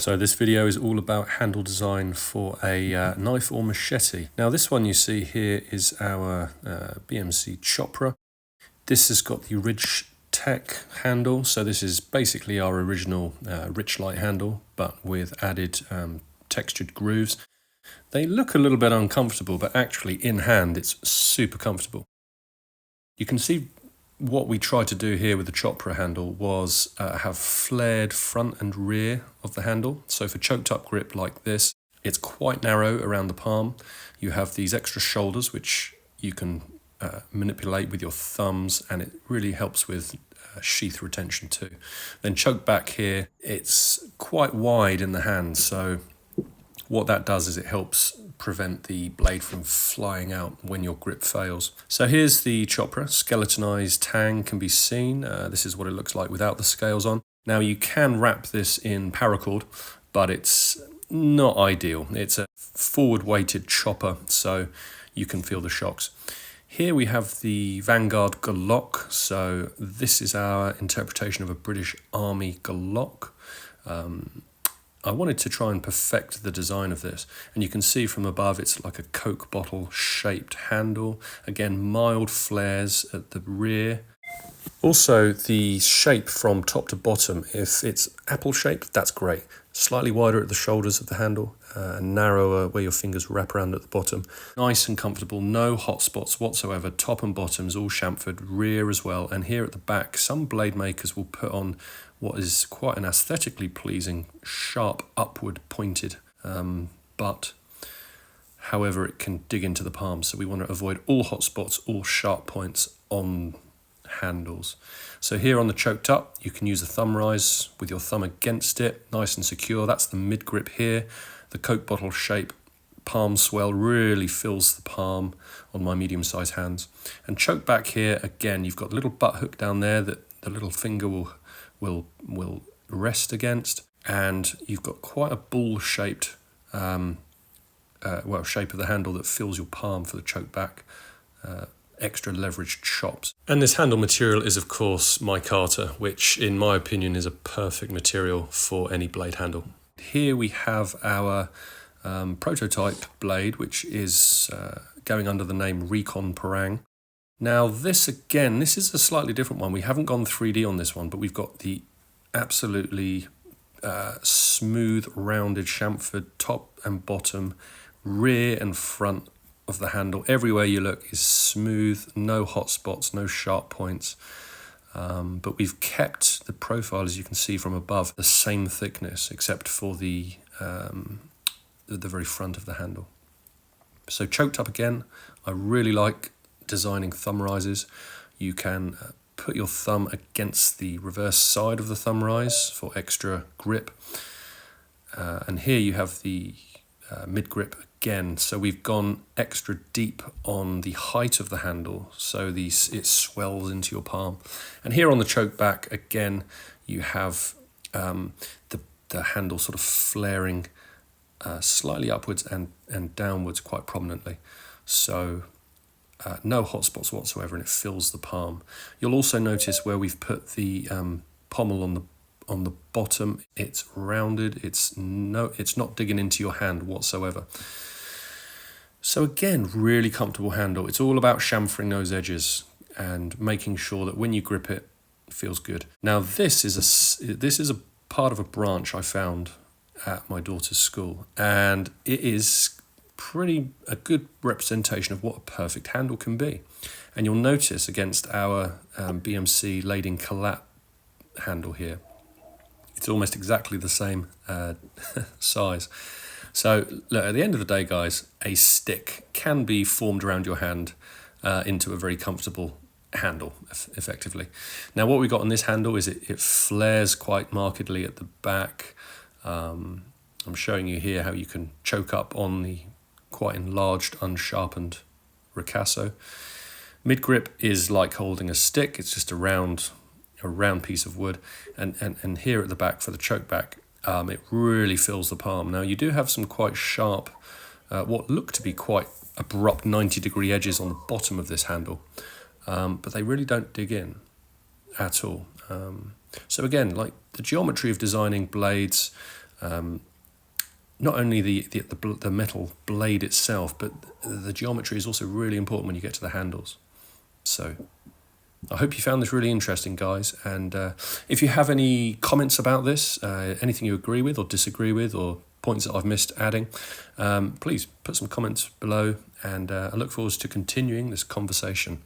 So this video is all about handle design for a knife or machete. Now this one you see here is our BMC chopra. This has got the Ridge Tech handle, so this is basically our original Rich Light handle, but with added textured grooves. They look a little bit uncomfortable, but actually in hand it's super comfortable. You can see what we tried to do here with the chopra handle was have flared front and rear of the handle. So for choked up grip like this, it's quite narrow around the palm. You have these extra shoulders which you can manipulate with your thumbs, and it really helps with sheath retention too. Then choke back here, it's quite wide in the hand, so what that does is it helps prevent the blade from flying out when your grip fails. So here's the chopra, skeletonized tang can be seen. This is what it looks like without the scales on. Now you can wrap this in paracord, but it's not ideal. It's a forward weighted chopper, so you can feel the shocks. Here we have the Vanguard Glock. So this is our interpretation of a British Army Glock. I wanted to try and perfect the design of this, and you can see from above it's like a Coke bottle shaped handle. Again, mild flares at the rear. Also the shape from top to bottom, if it's apple shaped, that's great. Slightly wider at the shoulders of the handle, narrower where your fingers wrap around at the bottom. Nice and comfortable, no hot spots whatsoever. Top and bottom's all chamfered, rear as well, and here at the back some blade makers will put on what is quite an aesthetically pleasing, sharp, upward pointed butt. However, it can dig into the palm, so we want to avoid all hot spots, all sharp points on handles. So here on the choked up, you can use a thumb rise with your thumb against it, nice and secure. That's the mid grip here. The Coke bottle shape palm swell really fills the palm on my medium-sized hands. And choke back here, again, you've got a little butt hook down there that the little finger will rest against, and you've got quite a ball-shaped shape of the handle that fills your palm for the choke back. Extra leveraged chops. And this handle material is of course micarta, which in my opinion is a perfect material for any blade handle. Here we have our prototype blade, which is going under the name Recon Parang. Now this is a slightly different one. We haven't gone 3D on this one, but we've got the absolutely smooth rounded chamfered top and bottom, rear and front of the handle. Everywhere you look is smooth, no hot spots, no sharp points. But we've kept the profile, as you can see from above, the same thickness except for the very front of the handle. So choked up again, I really like designing thumb rises. You can put your thumb against the reverse side of the thumb rise for extra grip. And here you have the mid grip again, so we've gone extra deep on the height of the handle, so it swells into your palm. And here on the choke back again, you have the handle sort of flaring slightly upwards and downwards quite prominently, so no hot spots whatsoever, and it fills the palm. You'll also notice where we've put the pommel on the bottom, it's rounded, it's not digging into your hand whatsoever. So again, really comfortable handle. It's all about chamfering those edges and making sure that when you grip it, it feels good. Now this is a part of a branch I found at my daughter's school, and it is a good representation of what a perfect handle can be. And you'll notice against our BMC Lading Collat handle here, it's almost exactly the same size. So look, at the end of the day, guys, a stick can be formed around your hand into a very comfortable handle, effectively. Now what we've got on this handle is it flares quite markedly at the back. I'm showing you here how you can choke up on the quite enlarged, unsharpened ricasso. Mid grip is like holding a stick. It's just a round piece of wood, and here at the back for the choke back, it really fills the palm. Now you do have some quite sharp, what look to be quite abrupt 90-degree edges on the bottom of this handle, but they really don't dig in at all. So again, like the geometry of designing blades, not only the metal blade itself, but the geometry is also really important when you get to the handles. So I hope you found this really interesting, guys. And if you have any comments about this, anything you agree with or disagree with, or points that I've missed adding, please put some comments below, and I look forward to continuing this conversation.